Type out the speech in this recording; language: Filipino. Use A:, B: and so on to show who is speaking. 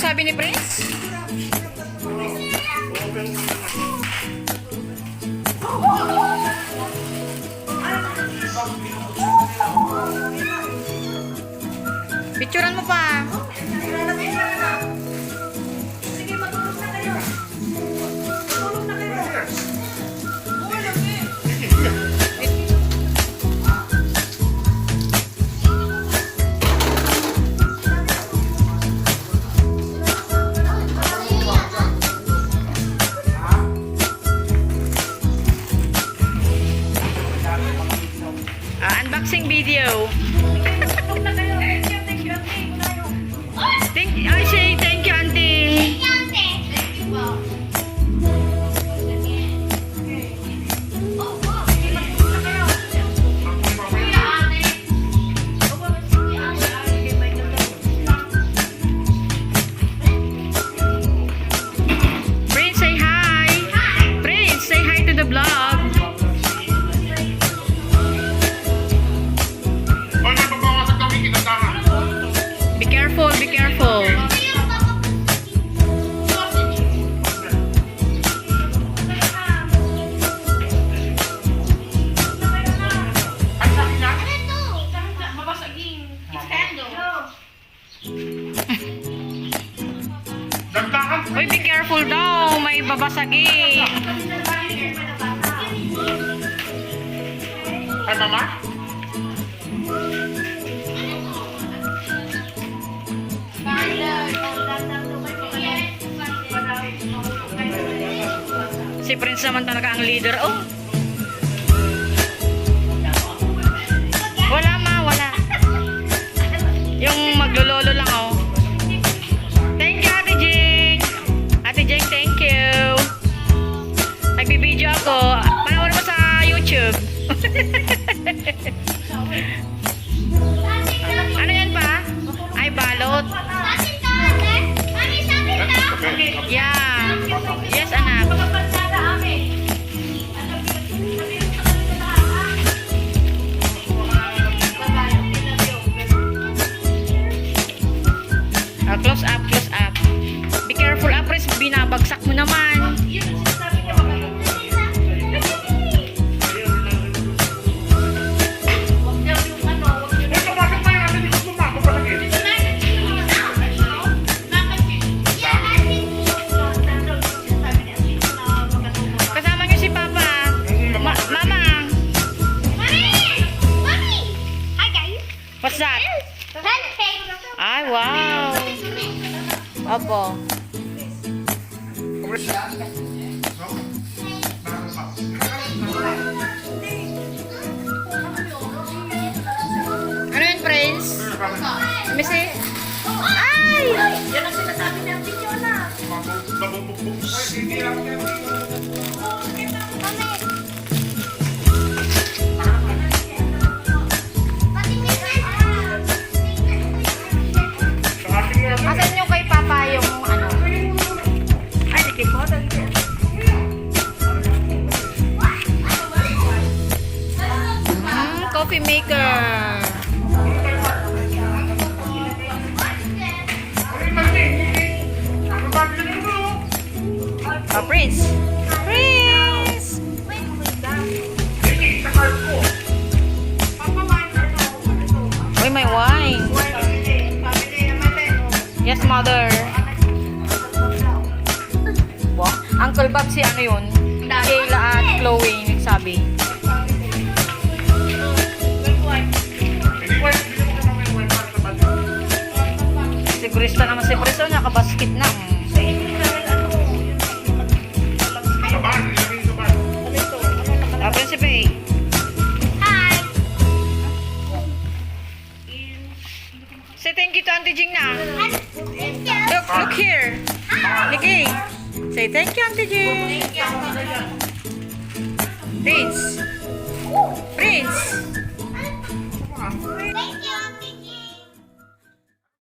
A: sabi ni Prince? Picturean mo pa.
B: Sige, matulog na kayo. Matulog na kayo.
A: Unboxing video.
B: Matulog na kayo. Thank you, auntie.
A: I say thank you, auntie. Prince, say hi. Prince, say hi to the vlog. Be careful, be careful. Uy, be careful daw. May babasagin.
C: Ay, mama?
A: Si Prince naman talaga ang leader. Oh. Wala ma, wala. Yung maglololo lang oh. Thank you, Ate Jing. Ate Jing, thank you. Nagbibideo ako. Panoorin mo sa YouTube. Ano yan pa? Ay, balot. Yeah. Yes, anak. Close up, close up. Be careful, Prince. Binabagsak mo naman. Kasama niyo si Papa. Mama. What's that? Ay, wow. Opo. Ano yun, Prince? Let me see. Ay!
B: Yan ang sinasabi ni Auntie Fiona.
A: Asan yung kay Papa yung ano? Ay, di ko. Coffee maker. Oh, Prince. Prince. Uy, may wine. Yes, mother. Wow. Uncle Bob si ano yun? Kayla at Chloe, nagsabi. Sigurista naman si Preso, nakabasket na. Prinsipe.
B: Hi!
A: Say thank you to Auntie Jing na.
B: Thank you.
A: Look here. Niki. Say thank you, Auntie Jing. Prince. Prince.